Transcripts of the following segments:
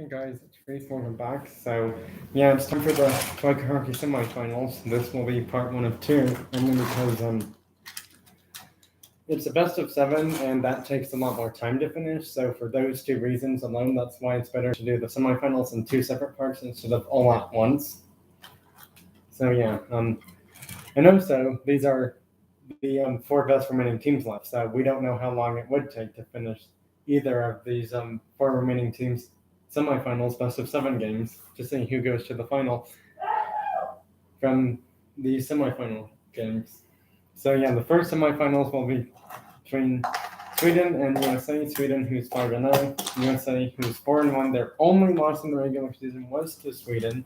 Hey guys, it's Reese. Welcome back. So, yeah, it's time for the Troika Hockey semifinals. This will be part one of two, only because it's a best of seven, and that takes a lot more time to finish. So, for those two reasons alone, that's why it's better to do the semifinals in two separate parts instead of all at once. So, yeah, and also these are the four best remaining teams left. So we don't know how long it would take to finish either of these four remaining teams semifinals, best of seven games, to see who goes to the final from the semifinal games. So yeah, the first semifinals will be between Sweden and USA. Sweden, who's 5-0, USA, who's 4-1. Their only loss in the regular season was to Sweden,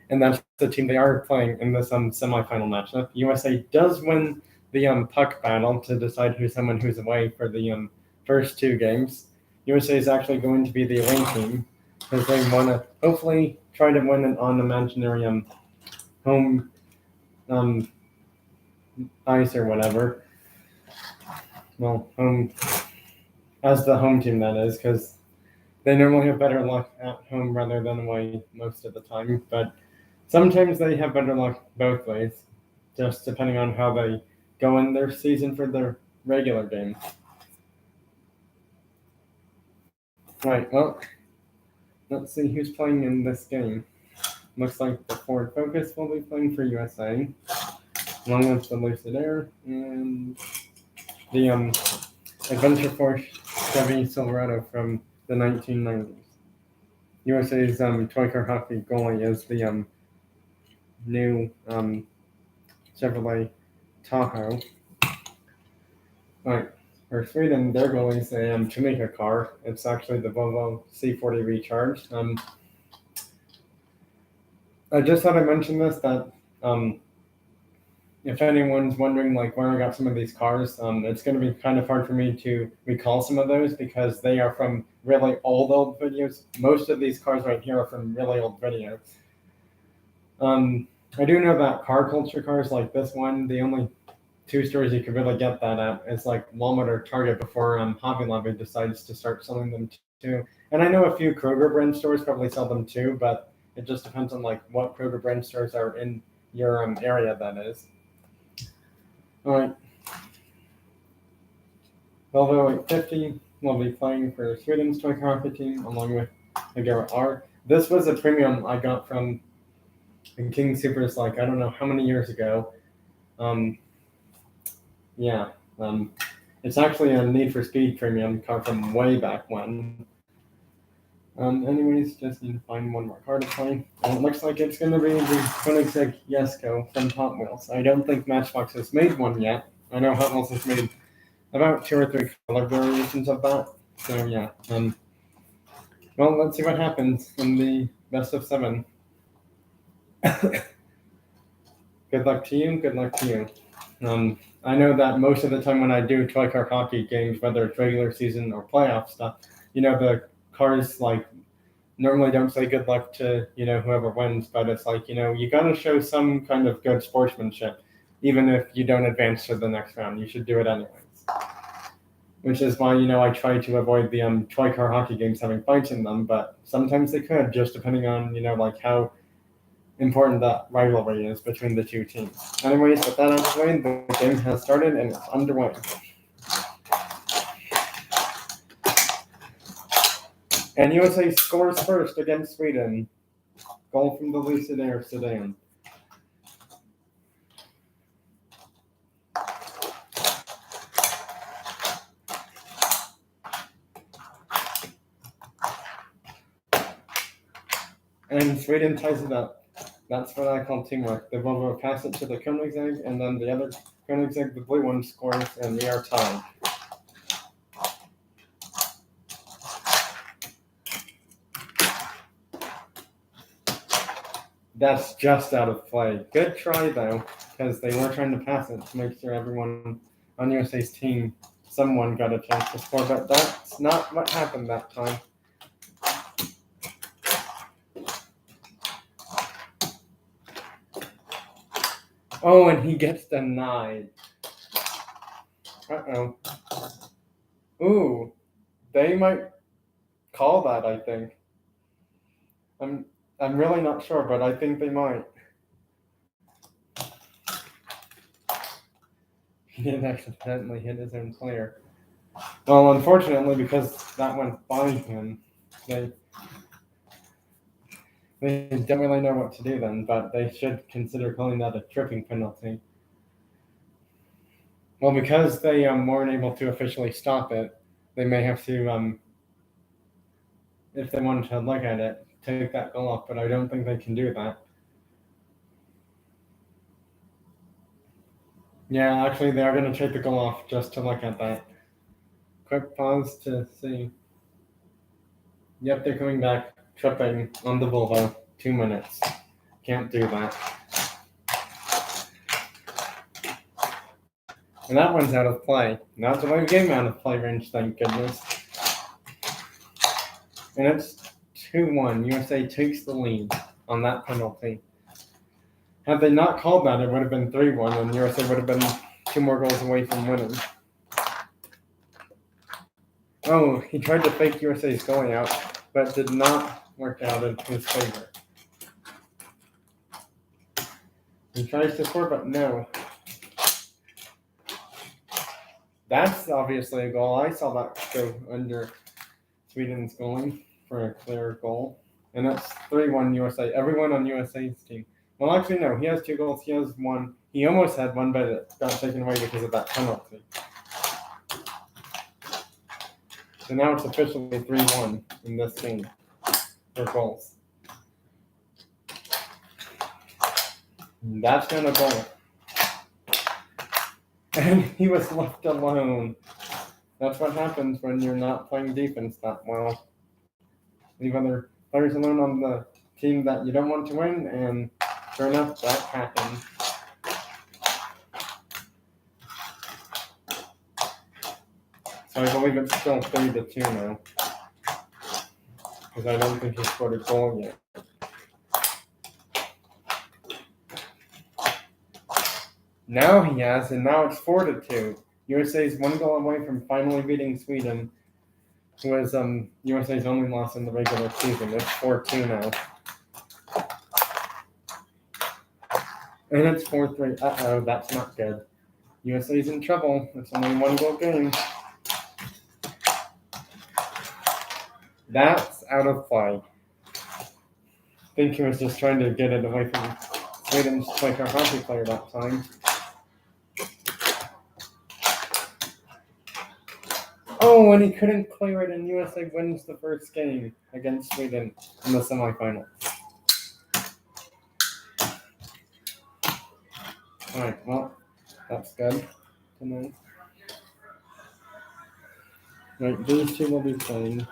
and that's the team they are playing in this semifinal matchup. USA does win the puck battle to decide who's home and who's away for the first two games. USA is actually going to be the away team because they want to hopefully try to win it on imaginary home ice or whatever. Well, home as the home team, that is, because they normally have better luck at home rather than away most of the time. But sometimes they have better luck both ways, just depending on how they go in their season for their regular game. Right, well, let's see who's playing in this game. Looks like the Ford Focus will be playing for USA, along with the Lucid Air and the Adventure Force Chevy Silverado from the 1990s. USA's Troika Hockey goalie is the new Chevrolet Tahoe. Right. For Sweden, their goalie is a Chimica car. It's actually the Volvo C40 Recharge. I just thought I mentioned this that if anyone's wondering like where I got some of these cars, it's going to be kind of hard for me to recall some of those because they are from really old videos. Most of these cars right here are from really old videos. I do know that car culture cars like this one, the only two stores you could really get that at is like Walmart or Target before Hobby Lobby decides to start selling them too. And I know a few Kroger brand stores probably sell them too, but it just depends on like what Kroger brand stores are in your area, that is. All right. Volvo 850 will be playing for Sweden's toy hockey team along with Agera R. This was a premium I got from King Supers like I don't know how many years ago. Yeah. It's actually a Need for Speed premium car from way back when. Anyways, just need to find one more car to play. And it looks like it's going to be the Koenigsegg Jesko from Hot Wheels. I don't think Matchbox has made one yet. I know Hot Wheels has made about 2 or 3 color variations of that. So yeah. Well, let's see what happens in the best of 7. Good luck to you. Good luck to you. I know that most of the time when I do toy car hockey games, whether it's regular season or playoff stuff, the cars like normally don't say good luck to whoever wins, but it's like you got to show some kind of good sportsmanship, even if you don't advance to the next round. You should do it anyways. Which is why I try to avoid the toy car hockey games having fights in them, but sometimes they could, just depending on like how important that rivalry is between the two teams. Anyways, with that out of the way, the game has started and it's underway. And USA scores first against Sweden. Goal from the Lucid Air sedan. And Sweden ties it up. That's what I call teamwork. The Volvo pass it to the Koenigsegg, and then the other Koenigsegg, the blue one, scores, and we are tied. That's just out of play. Good try, though, because they were trying to pass it to make sure everyone on USA's team, someone got a chance to score, but that's not what happened that time. Oh, and he gets denied. Uh-oh. Ooh, they might call that, I think. I'm really not sure, but I think they might. He did accidentally hit his own player. Well, unfortunately, because that went by him, they they don't really know what to do then, but they should consider calling that a tripping penalty. Well, because they weren't able to officially stop it, they may have to, if they wanted to look at it, take that goal off, but I don't think they can do that. Yeah, actually, they are going to take the goal off just to look at that. Quick pause to see. Yep, they're coming back, tripping on the Volvo. 2 minutes. Can't do that. And that one's out of play. Not the way game out of play range, thank goodness. And it's 2-1. USA takes the lead on that penalty. Had they not called that, it would have been 3-1, and USA would have been 2 more goals away from winning. Oh, he tried to fake USA's goalie out, but did not work out in his favor. He tries to score, but no. That's obviously a goal. I saw that go under Sweden's goalie for a clear goal. And that's 3-1 USA. Everyone on USA's team. Well, actually, no. He has 2 goals. He has 1. He almost had 1, but it got taken away because of that penalty. So now it's officially 3-1 in this game for goals. And that's not a goal. And he was left alone. That's what happens when you're not playing defense that well. Leave other players alone on the team that you don't want to win, and sure enough, that happened. So I believe it's still 3-2 now. Because I don't think he scored a goal yet. Now he has, and now it's 4-2. USA's 1 goal away from finally beating Sweden, who was USA's only loss in the regular season. It's 4-2 now. And it's 4-3. Uh-oh, that's not good. USA's in trouble. It's only a 1 goal game. That's out of play. I think he was just trying to get it away from Sweden's like a hockey player that time. Oh, and he couldn't clear it, and USA wins the first game against Sweden in the semifinals. Alright, well, that's good to know. Right, these two will be playing.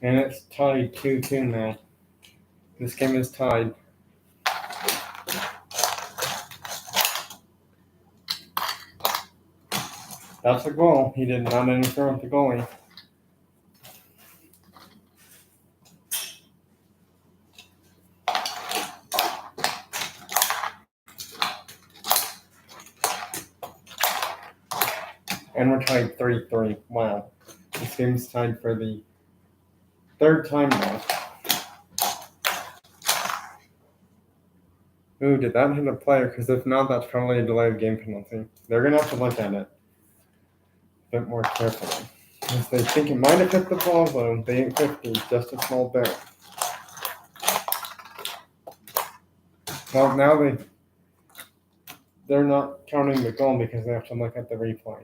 And it's tied 2-2 now. This game is tied. That's a goal. He did not interfere with the goalie. And we're tied 3-3. Wow. This game's tied for the third time now. Ooh, did that hit a player? Because if not, that's probably a delayed game penalty. They're going to have to look at it a bit more carefully. Because they think it might have hit the ball, though. They ain't 50, just a small bit. Well, now they're not counting the goal because they have to look at the replay.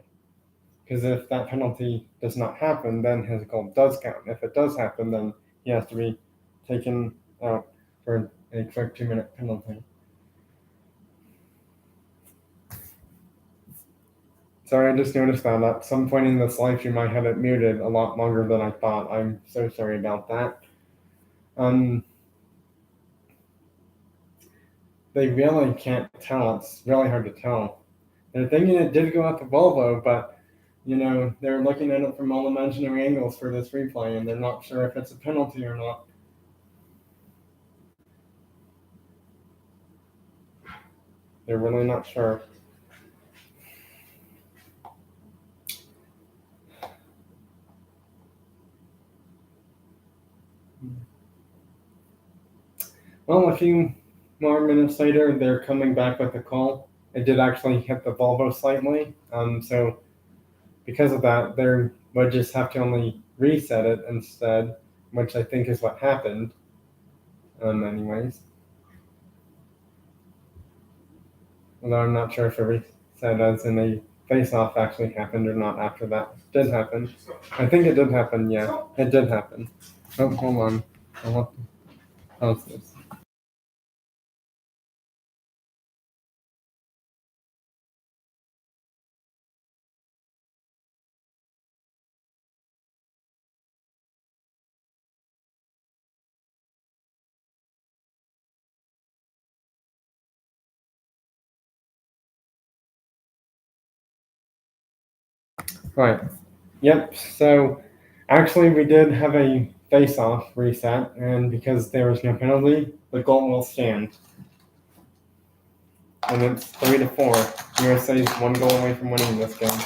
Because if that penalty does not happen, then his goal does count. If it does happen, then he has to be taken out for a quick 2-minute penalty. Sorry, I just noticed that at some point in this live stream I had it muted a lot longer than I thought. I'm so sorry about that. They really can't tell. It's really hard to tell. They're thinking it did go out the Volvo, but they're looking at it from all imaginary angles for this replay, and they're not sure if it's a penalty or not. They're really not sure. Well, a few more minutes later, they're coming back with a call. It did actually hit the Volvo slightly, so because of that, they would just have to only reset it instead, which I think is what happened. Anyways, although I'm not sure if a reset as in a face-off actually happened or not after that did happen. I think it did happen. Yeah, it did happen. Oh, hold on. I'll have to pause this. Right. Yep. So actually, we did have a face-off reset, and because there was no penalty, the goal will stand. And it's 3-4. USA is 1 goal away from winning this game.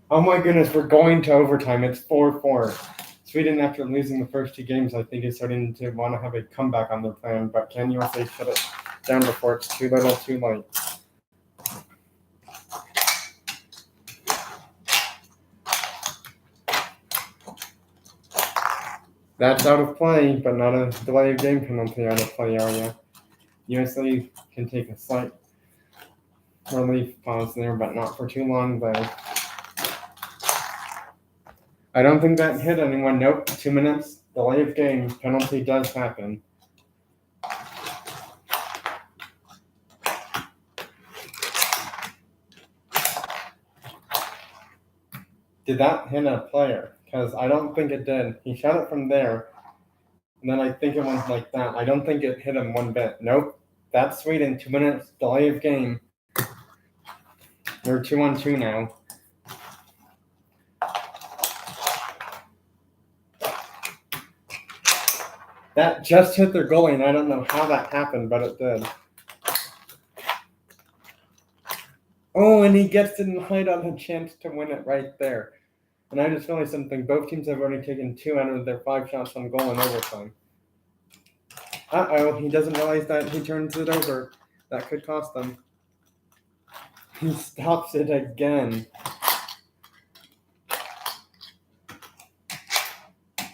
Oh my goodness, we're going to overtime. It's 4-4. Sweden, after losing the first 2 games, I think is starting to want to have a comeback on their plan. But can USA shut it down before it's too little, too late? That's out of play, but not a delay of game penalty out of play area. USA can take a slight relief pause there, but not for too long though. I don't think that hit anyone. Nope, 2 minutes, delay of game, penalty does happen. Did that hit a player? Because I don't think it did. He shot it from there, and then I think it went like that. I don't think it hit him one bit. Nope, that's Sweden, 2 minutes, delay of game. We're 2-2 now. That just hit their goalie, and I don't know how that happened, but it did. Oh, and he gets denied on a chance to win it right there. And I just realized something. Both teams have already taken 2 out of their 5 shots on goal in overtime. Uh-oh, he doesn't realize that he turns it over. That could cost them. He stops it again.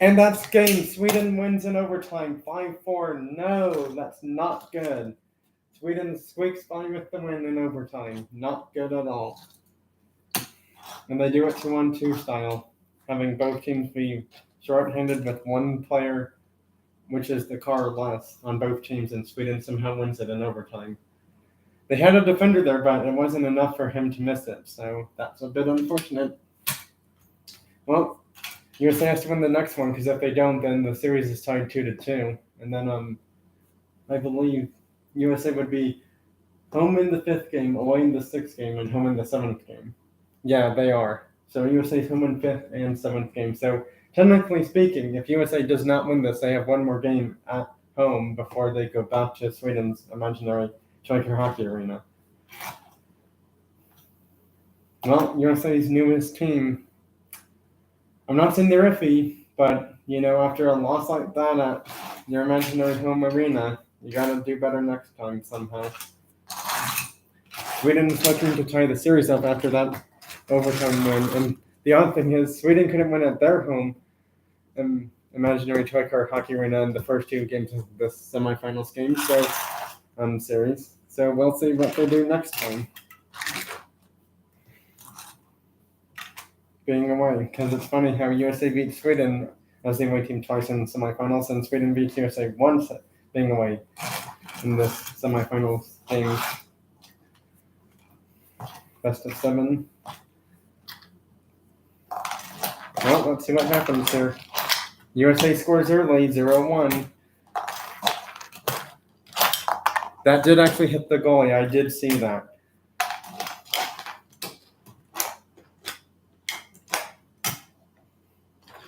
And that's game. Sweden wins in overtime, 5-4. No, that's not good. Sweden squeaks by with the win in overtime. Not good at all. And they do it 2-on-2 style, having both teams be short-handed with one player, which is the car less on both teams, and Sweden somehow wins it in overtime. They had a defender there, but it wasn't enough for him to miss it, so that's a bit unfortunate. Well, USA has to win the next one, because if they don't, then the series is tied 2-2. And then I believe USA would be home in the 5th game, away in the 6th game, and home in the 7th game. Yeah, they are. So USA's home in 5th and 7th game. So technically speaking, if USA does not win this, they have one more game at home before they go back to Sweden's imaginary Striker Hockey Arena. Well, USA's newest team, I'm not saying they're iffy, but, after a loss like that at your imaginary home arena, you gotta do better next time somehow. Sweden is looking to tie the series up after that overtime win, and the odd thing is Sweden couldn't win at their home imaginary Tri-Car Hockey Arena in the first 2 games of the semifinals game, series. So we'll see what they do next time. Being away, because it's funny how USA beat Sweden as the away team twice in semifinals, and Sweden beat USA once being away in this semifinals game. Best of 7. Well, let's see what happens here. USA scores early, 0-1. That did actually hit the goalie. I did see that.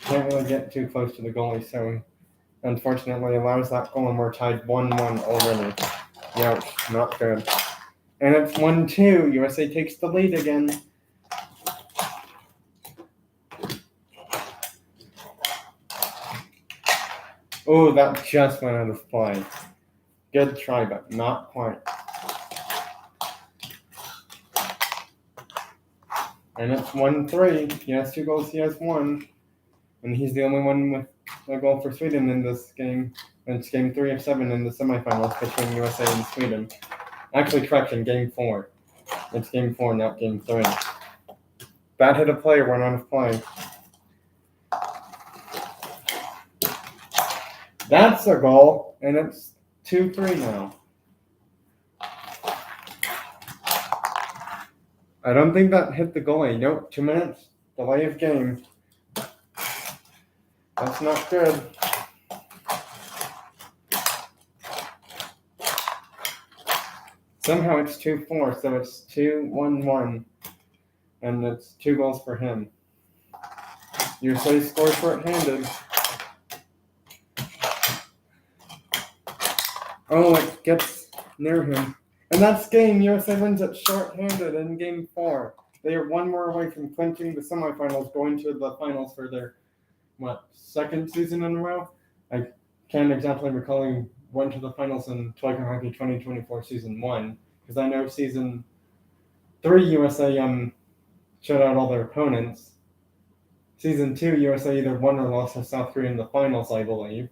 Can't really get too close to the goalie, so unfortunately allows that goal, and we're tied 1-1 already. Ouch, not good. And it's 1-2. USA takes the lead again. Oh, that just went out of play. Good try, but not quite. And it's 1-3. He has 2 goals, he has 1. And he's the only one with a goal for Sweden in this game. And it's game 3 of 7 in the semifinals between USA and Sweden. Actually, correction, game 4. It's game 4, not game 3. That hit a player, went out of play. That's a goal, and it's 2-3 now. I don't think that hit the goalie. Nope, 2 minutes. Delay of game. That's not good. Somehow it's 2-4, so it's 2-1-1. And it's 2 goals for him. USA scores short-handed. Oh, it gets near him. And that's game. USA wins it short-handed in game 4. They are 1 more away from clinching the semifinals, going to the finals for their, 2nd season in a row? I can't exactly recall who went to the finals in Tri-Car Hockey 2024 season 1, because I know season 3 USA shut out all their opponents. Season 2 USA either won or lost to South Korea in the finals, I believe.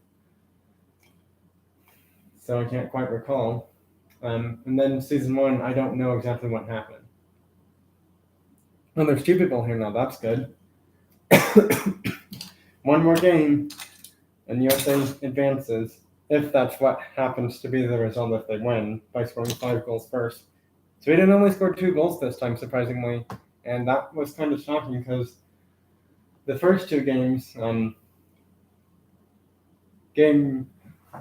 So I can't quite recall. And then season 1, I don't know exactly what happened. Well, there's 2 people here now. That's good. 1 more game, and USA advances, if that's what happens to be the result if they win, by scoring 5 goals first. Sweden only scored 2 goals this time, surprisingly, and that was kind of shocking because the first 2 games, game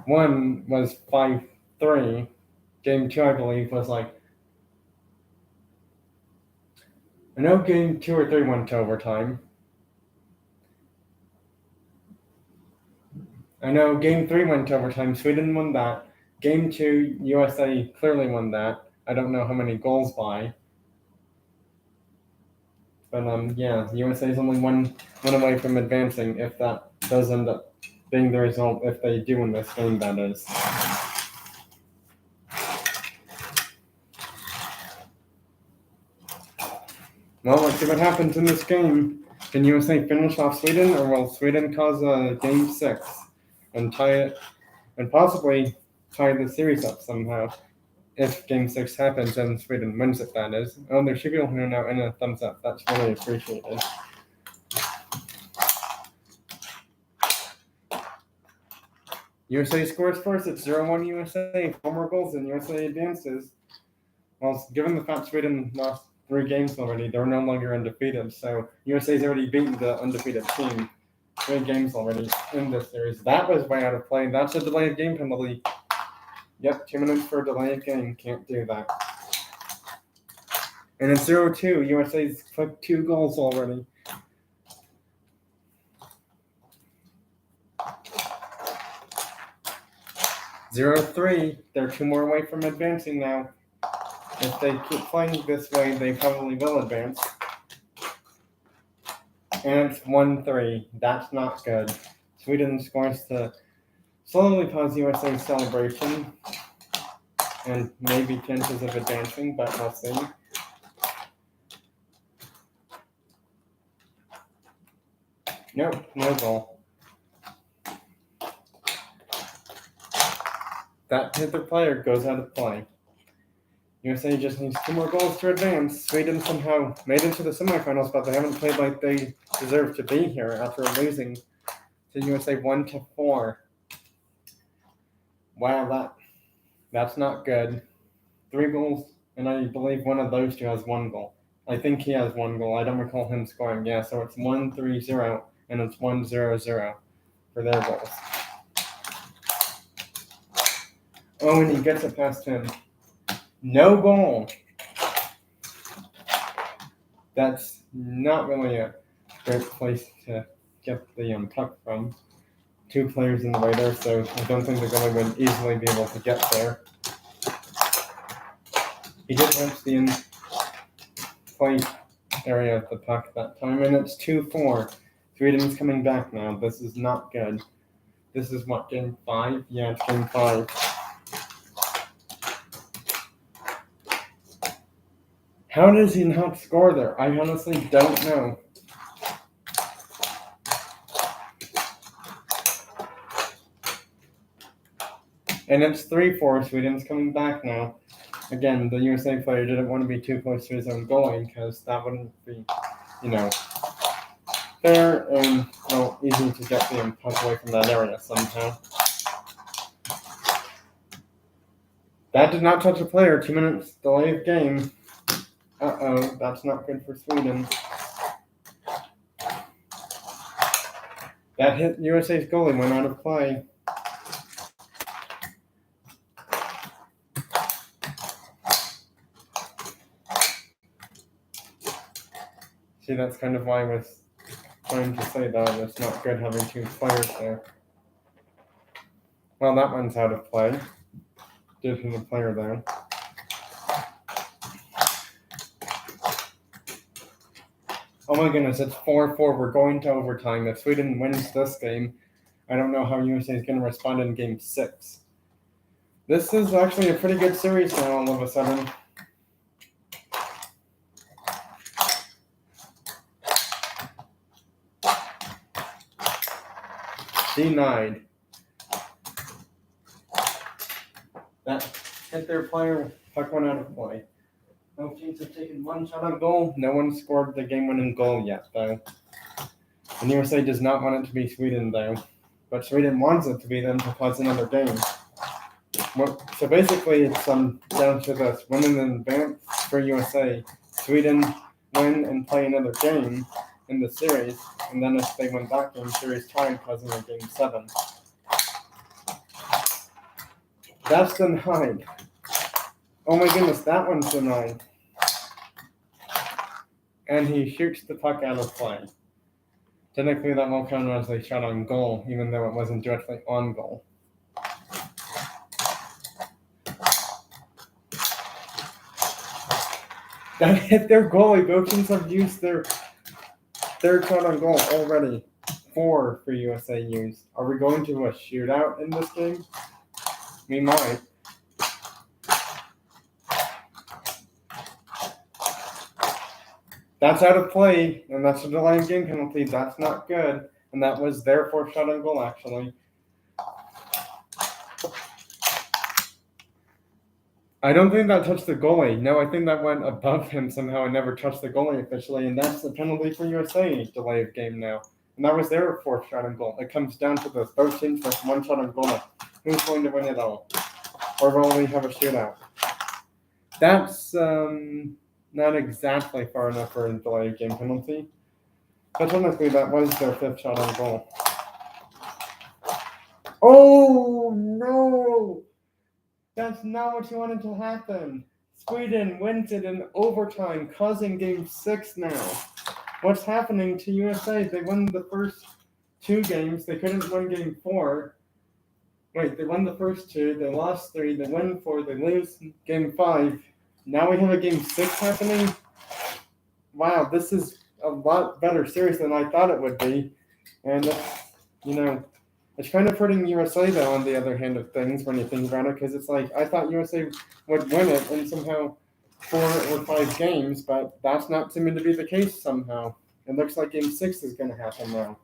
1 was 5-3. Game 2, I believe, was I know game 2 or 3 went to overtime. I know game 3 went to overtime. Sweden won that. Game 2, USA clearly won that. I don't know how many goals by. But yeah, USA is only one away from advancing, if that does end up being the result, if they do win this game, that is. Well, let's see what happens in this game. Can USA finish off Sweden, or will Sweden cause a game 6 and tie it, and possibly tie the series up somehow? If game 6 happens and Sweden wins it, that is. Oh, there should be people here now, and a thumbs up. That's really appreciated. USA scores first. It's 0-1 USA. 4 more goals, and USA advances. Well, given the fact Sweden lost 3 games already, they're no longer undefeated. So USA's already beaten the undefeated team 3 games already in this series. That was way out of play. That's a delay of game penalty. Yep, 2 minutes for a delay of game. Can't do that. And it's 0-2. USA's put 2 goals already. Zero three. They're 2 more away from advancing now. If they keep playing this way, they probably will advance. And it's 1-3. That's not good. Sweden scores to slowly pause USA's celebration. And maybe chances of advancing, but we'll see. Nope, no goal. That hither player goes out of play. USA just needs 2 more goals to advance. Sweden somehow made it to the semifinals, but they haven't played like they deserve to be here after losing to USA 1-4. Wow, that's not good. 3 goals, and I believe one of those 2 has 1 goal. I think he has 1 goal. I don't recall him scoring. Yeah, so it's 1-3-0, and it's 1-0-0 for their goals. Oh, and he gets it past him. No goal. That's not really a great place to get the puck from. 2 players in the way there, so I don't think the goalie would easily be able to get there. He did reach the in-play area of the puck that time, and it's 2-4. Sweden's coming back now. This is not good. This is what, game 5? Yeah, it's game 5. How does he not score there? I honestly don't know. And it's 3-4. Sweden's coming back now. Again, the USA player didn't want to be too close to his own goalie because that wouldn't be, fair and easy to get the puck away from that area somehow. That did not touch a player. 2 minutes delay of game. Uh-oh, that's not good for Sweden. That hit USA's goalie, went out of play. See, that's kind of why I was trying to say that. It's not good having 2 players there. Well, that one's out of play. Did hit a player there. Oh my goodness, it's 4-4. We're going to overtime. If Sweden wins this game, I don't know how USA is going to respond in game 6. This is actually a pretty good series now all of a sudden. Denied. That hit their player, puck went out of play. Both teams have taken 1 shot on goal. No one scored the game-winning goal yet, though. And USA does not want it to be Sweden, though. But Sweden wants it to be them to pause another game. Well, so basically, it's down to this. Win in advance for USA. Sweden win and play another game in the series. And then if they win that game, series tied, causing a game 7. That's denied. Oh my goodness, that one's denied. And he shoots the puck out of play. Technically, that won't count as a shot on goal, even though it wasn't directly on goal. That hit their goalie. Both teams have used their third shot on goal already. 4 for USA used. Are we going to a shootout in this game? We might. That's out of play, and that's a delay in game penalty. That's not good. And that was their 4th shot on goal, actually. I don't think that touched the goalie. No, I think that went above him somehow and never touched the goalie officially. And that's the penalty for USA, delay of game now. And that was their 4th shot on goal. It comes down to this. Both teams with 1 shot on goal. Who's going to win it all? Or will we have a shootout? That's not exactly far enough for a delay of game penalty. But honestly, that was their 5th shot on goal. Oh no! That's not what you wanted to happen. Sweden wins it in overtime, causing game 6 now. What's happening to USA? They won the first 2 games. They couldn't win game 4. Wait, they won the first 2. They lost 3. They win 4. They lose game 5. Now we have a game 6 happening. Wow, this is a lot better series than I thought it would be. And it's kind of hurting USA, though, on the other hand of things, when you think about it, because it's like, I thought USA would win it in somehow 4 or 5 games, but that's not seeming to be the case somehow. It looks like game 6 is going to happen now.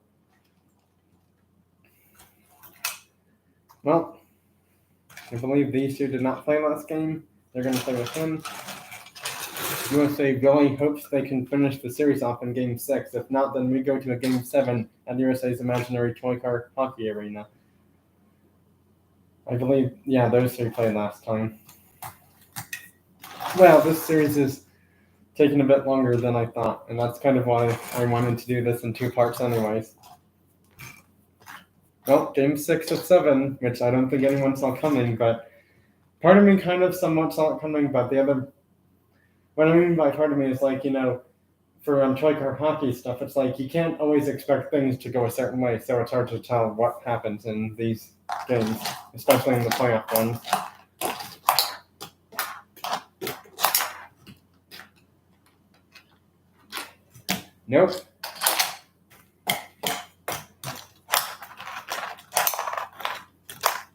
Well, I believe these 2 did not play last game. They're going to play with him. USA really hopes they can finish the series off in game 6. If not, then we go to a game 7 at USA's imaginary toy car hockey arena. I believe, yeah, those 3 played last time. Well, this series is taking a bit longer than I thought, and that's kind of why I wanted to do this in 2 parts anyways. Well, game 6 of 7, which I don't think anyone saw coming, but part of me kind of somewhat saw it coming, but the other, what I mean by part of me is like, for toy car hockey stuff, it's like you can't always expect things to go a certain way, so it's hard to tell what happens in these games, especially in the playoff ones. Nope.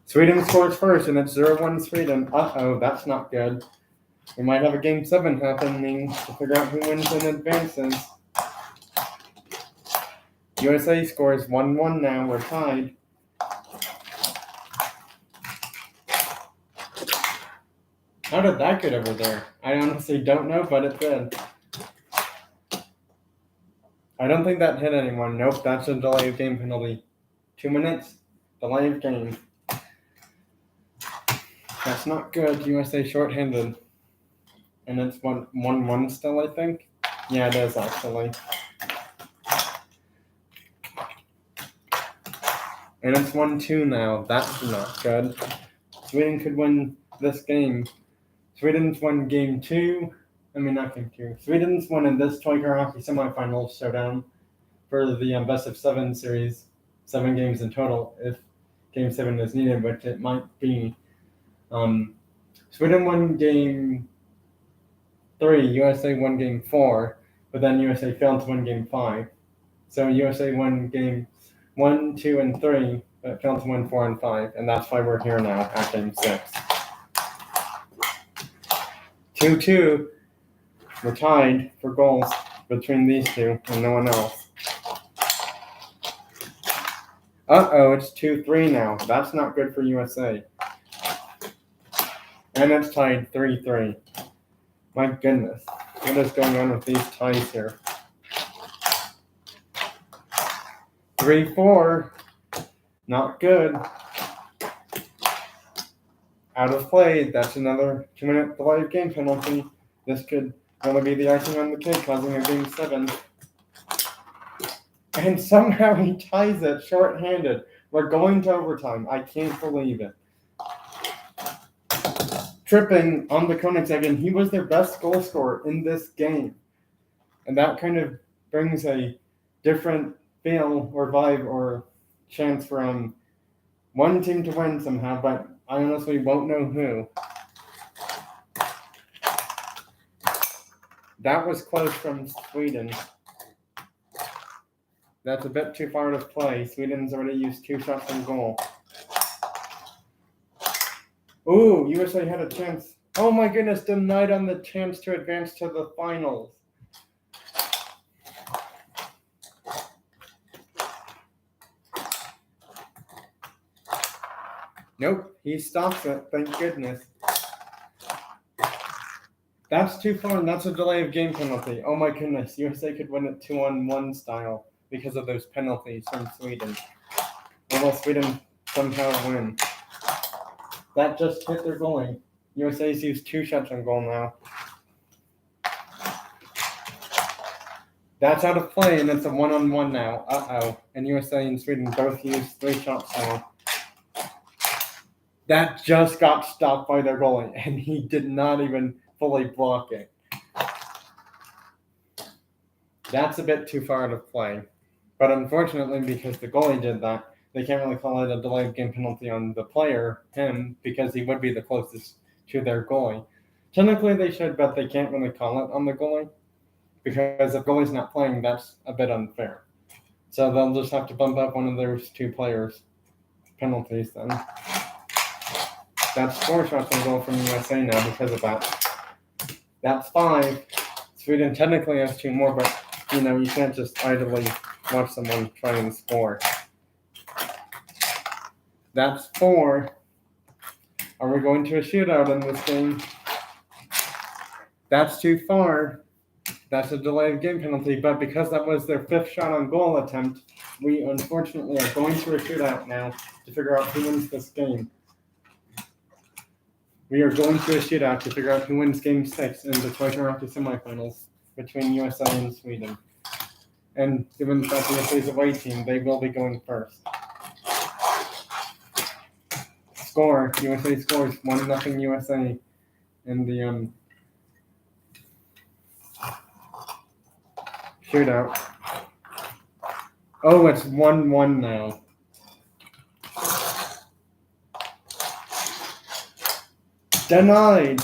Sweden scores first, and it's 0-1 Sweden. Uh-oh, that's not good. We might have a game 7 happening to figure out who wins and advances. USA scores 1-1 now. We're tied. How did that get over there? I honestly don't know, but it did. I don't think that hit anyone. Nope, that's a delay of game penalty. 2 minutes, delay of game. That's not good. USA shorthanded. And it's 1-1 still, I think. Yeah, it is actually. And it's 1-2 now. That's not good. Sweden could win this game. Sweden's won game 2. I mean, not game 2. Sweden's won in this toy car hockey semifinals showdown for the best of 7 series. 7 games in total if game 7 is needed, which it might be. Sweden won game 3, USA won game 4, but then USA failed to win game 5. So USA won game 1, 2, and 3, but failed to win 4 and 5, and that's why we're here now at game 6. 2-2. We're tied for goals between these 2 and no one else. Uh-oh, it's 2-3 now. That's not good for USA. And it's tied 3-3. My goodness. What is going on with these ties here? 3-4. Not good. Out of play. That's another 2-minute delay of game penalty. This could really be the icing on the cake, causing a game 7. And somehow he ties it shorthanded. We're going to overtime. I can't believe it. Tripping on the Koenigsegg, and he was their best goal scorer in this game. And that kind of brings a different feel or vibe or chance for one team to win somehow, but I honestly won't know who. That was close from Sweden. That's a bit too far to play. Sweden's already used 2 shots on goal. Ooh, USA had a chance. Oh my goodness, denied on the chance to advance to the finals. Nope, he stops it, thank goodness. That's too far, and that's a delay of game penalty. Oh my goodness, USA could win it 2-on-1 style because of those penalties from Sweden. Or will Sweden somehow win? That just hit their goalie. USA's used 2 shots on goal now. That's out of play, and it's a 1-on-1 now. And USA and Sweden both use 3 shots now. That just got stopped by their goalie, and he did not even fully block it. That's a bit too far out of play. But unfortunately, because the goalie did that, they can't really call it a delayed game penalty on the player, him, because he would be the closest to their goalie. Technically, they should, but they can't really call it on the goalie, because if goalie's not playing, that's a bit unfair. So they'll just have to bump up one of those 2 players' penalties then. That's 4 shots on goal from USA now because of that. That's 5. Sweden technically has 2 more, but you can't just idly watch someone try and score. That's 4. Are we going to a shootout in this game? That's too far. That's a delayed game penalty, but because that was their 5th shot on goal attempt, we unfortunately are going to a shootout now to figure out who wins this game. We are going to a shootout to figure out who wins Game 6 in the Toyota Hockey semifinals between USA and Sweden. And given that the USA's away team, they will be going first. Score. USA scores 1-0 USA in the shootout. Oh, it's 1-1 now. Denied.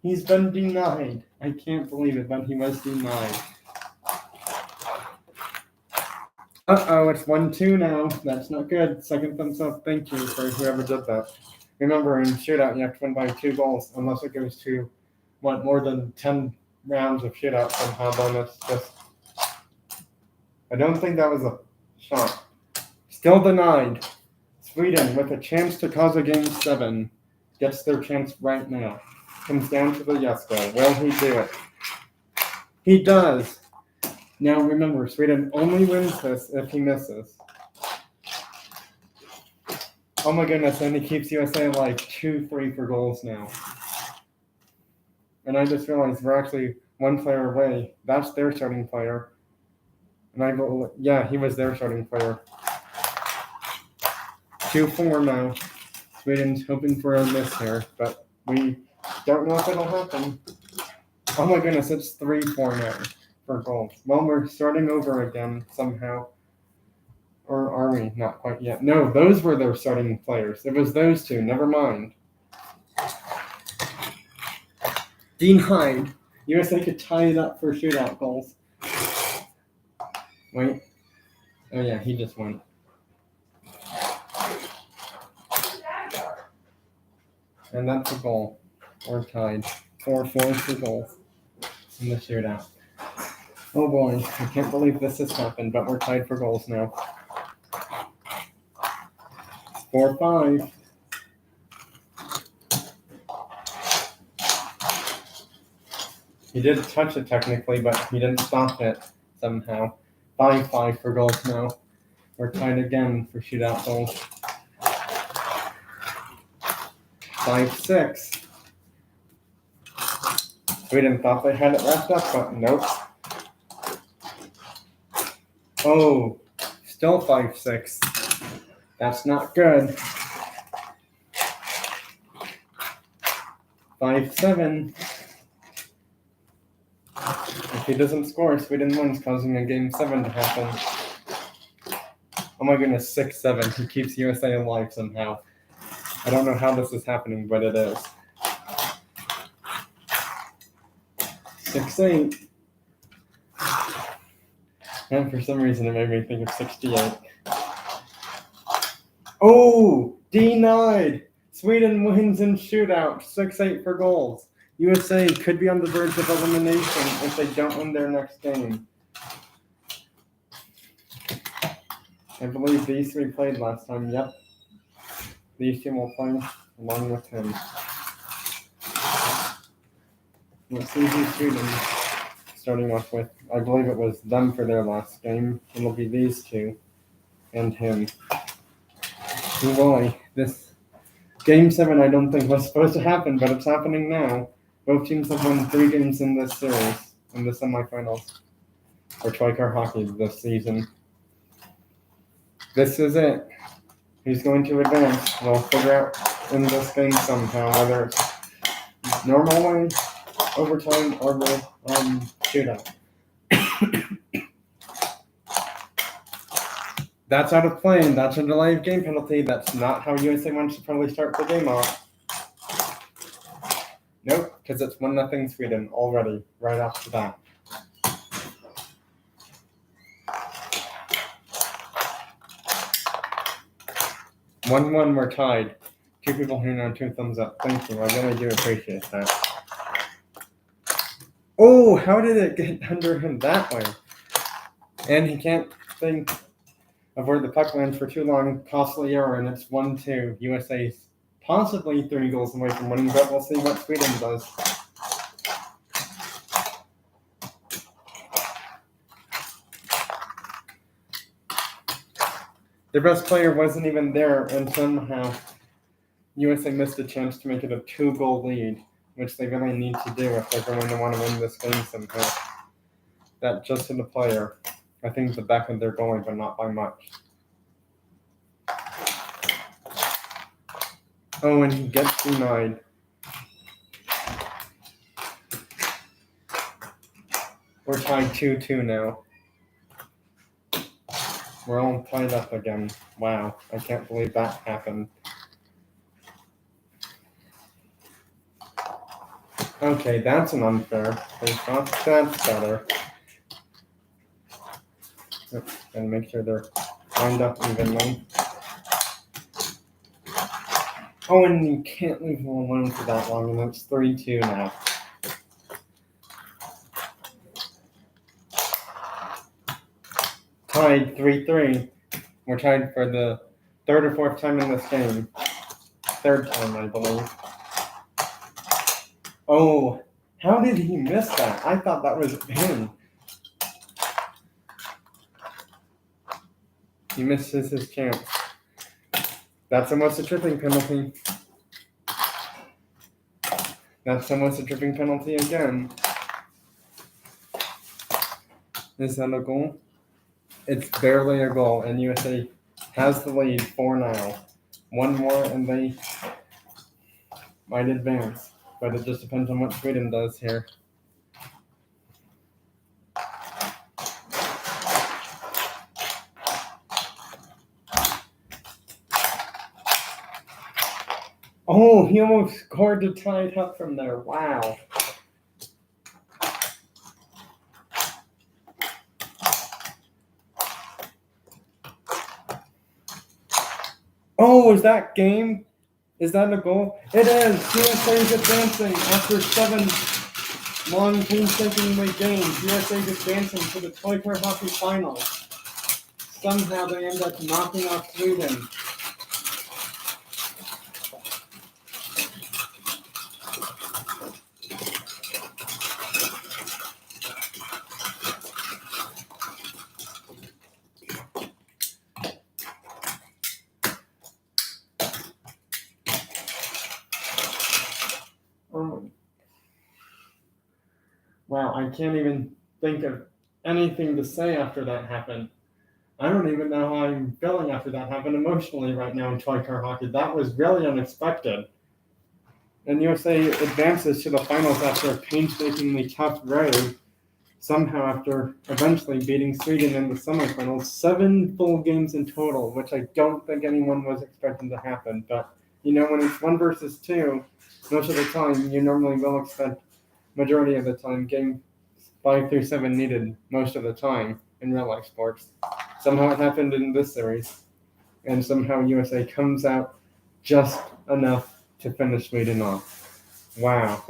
He's been denied. I can't believe it, but he was denied. It's 1-2 now. That's not good. Second thumbs up. Thank you for whoever did that. Remember, in shootout, you have to win by 2 goals, unless it goes to more than 10 rounds of shootout somehow. Bonus. I don't think that was a shot. Still denied. Sweden, with a chance to cause a Game 7, gets their chance right now. Comes down to the yes goal. Will he do it? He does. Now remember, Sweden only wins this if he misses. Oh my goodness, and he keeps USA like 2-3 for goals now. And I just realized we're actually 1 player away. That's their starting player. And he was their starting player. 2-4 now. Sweden's hoping for a miss here, but we don't know if it'll happen. Oh my goodness, it's 3-4 now for goals. Well, we're starting over again somehow. Or are we? Not quite yet. No, those were their starting players. It was those 2. Never mind. Denied. USA could tie it up for shootout goals. Wait. Oh yeah, he just won. And that's a goal. We're tied. 4-4 for goals in the shootout. Oh boy, I can't believe this has happened, but we're tied for goals now. 4-5. He did touch it technically, but he didn't stop it somehow. 5-5 for goals now. We're tied again for shootout goals. 5-6. Sweden thought they had it wrapped up, but nope. Oh, still 5-6. That's not good. 5-7. If he doesn't score, Sweden wins, causing a Game 7 to happen. Oh my goodness, 6-7. He keeps USA alive somehow. I don't know how this is happening, but it is. 6-8. And for some reason, it made me think of 68. Oh, denied. Sweden wins in shootout. 6-8 for goals. USA could be on the verge of elimination if they don't win their next game. I believe these 3 played last time. Yep. These 2 will play along with him. Let's see who's Sweden starting off with. I believe it was them for their last game. It'll be these 2 and him. Oh boy, this Game 7 I don't think was supposed to happen, but it's happening now. Both teams have won 3 games in this series, in the semifinals. for Toy Car Hockey this season. This is it. Who's going to advance? We'll figure out in this game somehow, whether it's normal way, overtime, or shootout. That's out of play. That's a delay of game penalty. That's not how USA wants to probably start the game off. Nope, because it's 1-0 Sweden already, right off the bat. One, we're tied. 2 people here now, 2 thumbs up. Thank you. I really do appreciate that. Oh, how did it get under him that way? And he can't think of where the puck lands for too long. Costly error, and it's 1-2. USA's possibly 3 goals away from winning, but we'll see what Sweden does. Their best player wasn't even there, and somehow USA missed a chance to make it a 2-goal lead, which they really need to do if they're going to want to win this game somehow. That just hit the player. I think the back of their goalie, but not by much. Oh, and he gets denied. We're tied 2-2 now. We're all tied up again. Wow, I can't believe that happened. Okay, that's an unfair face-off. That's better. And make sure they're lined up evenly. Oh, and you can't leave them alone for that long, and it's 3-2 now. Tied 3-3. We're tied for the 3rd or 4th time in this game. 3rd time, I believe. Oh, how did he miss that? I thought that was him. He misses his chance. That's almost a tripping penalty. That's almost a tripping penalty again. Is that a goal? It's barely a goal, and USA has the lead for now. 1 more, and they might advance. But it just depends on what Sweden does here. Oh, he almost scored to tie it up from there. Wow. Oh, is that game? Is that a goal? It is. USA is advancing after 7 long painstakingly games. USA is advancing to the Toy Car Hockey Finals. Somehow they end up knocking off Sweden. Wow, I can't even think of anything to say after that happened. I don't even know how I'm feeling after that happened emotionally right now in Toy Car Hockey. That was really unexpected. And USA advances to the finals after a painstakingly tough road. Somehow after eventually beating Sweden in the semifinals. 7 full games in total, which I don't think anyone was expecting to happen. But, when it's 1 versus 2, most of the time, you normally will expect majority of the time game 5 through 7 needed most of the time in real life sports. Somehow it happened in this series, and somehow USA comes out just enough to finish Sweden off. Wow,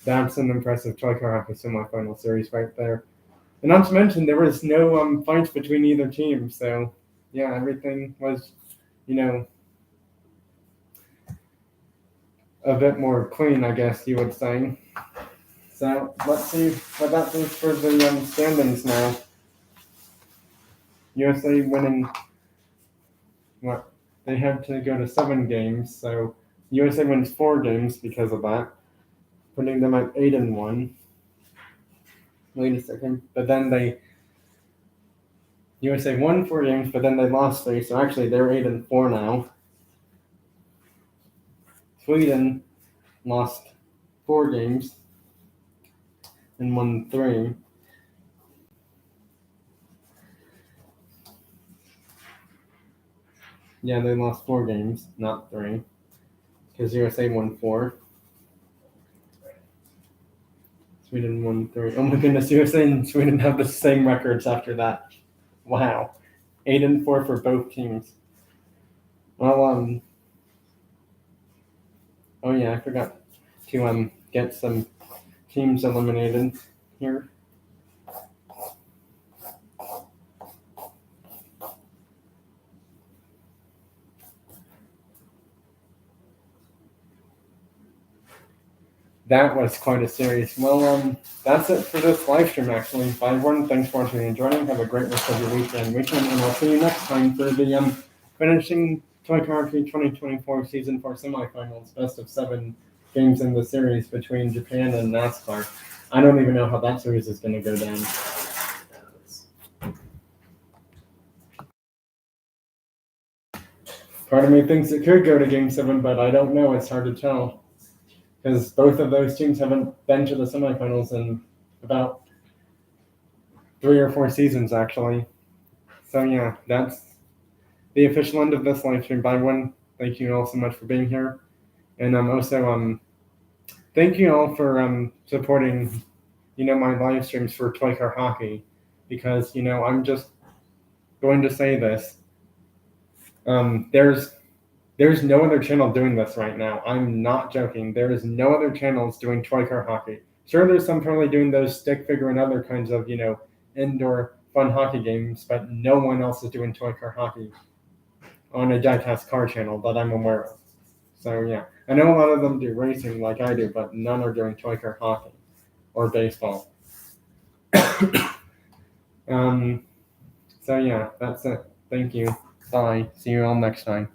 that's an impressive Toy Car Hockey semifinal series right there. And not to mention there was no fights between either team, so yeah, everything was a bit more clean, I guess you would say. So let's see what that means for the standings now. USA winning, they had to go to 7 games, so USA wins 4 games because of that, putting them at 8-1. Wait a second, but then they USA won 4 games, but then they lost 3, so actually they're 8-4 now. Sweden lost 4 games and won 3. Yeah, they lost 4 games, not 3, because USA won 4. Sweden won 3. Oh my goodness, USA and Sweden have the same records after that. Wow. 8-4 for both teams. Well, oh yeah, I forgot to get some teams eliminated here. That was quite a series. Well, that's it for this live stream, actually. Bye, everyone. Thanks for watching and joining. Have a great rest of your weekend, and I'll see you next time for the finishing Toy Car Hockey 2024 Season 4 semifinals, best of 7 games in the series between Japan and NASCAR. I don't even know how that series is going to go down. Part of me thinks it could go to Game 7, but I don't know. It's hard to tell. Because both of those teams haven't been to the semifinals in about 3 or 4 seasons, actually. So yeah, that's the official end of this live stream. Bye, everyone. Thank you all so much for being here, and also thank you all for supporting my live streams for Toy Car Hockey, because I'm just going to say this. There's no other channel doing this right now. I'm not joking. There is no other channels doing Toy Car Hockey. Sure, there's some probably doing those stick figure and other kinds of, indoor fun hockey games, but no one else is doing Toy Car Hockey on a diecast car channel that I'm aware of. So yeah, I know a lot of them do racing like I do, but none are doing Toy Car Hockey or baseball. So yeah, that's it. Thank you. Bye. See you all next time.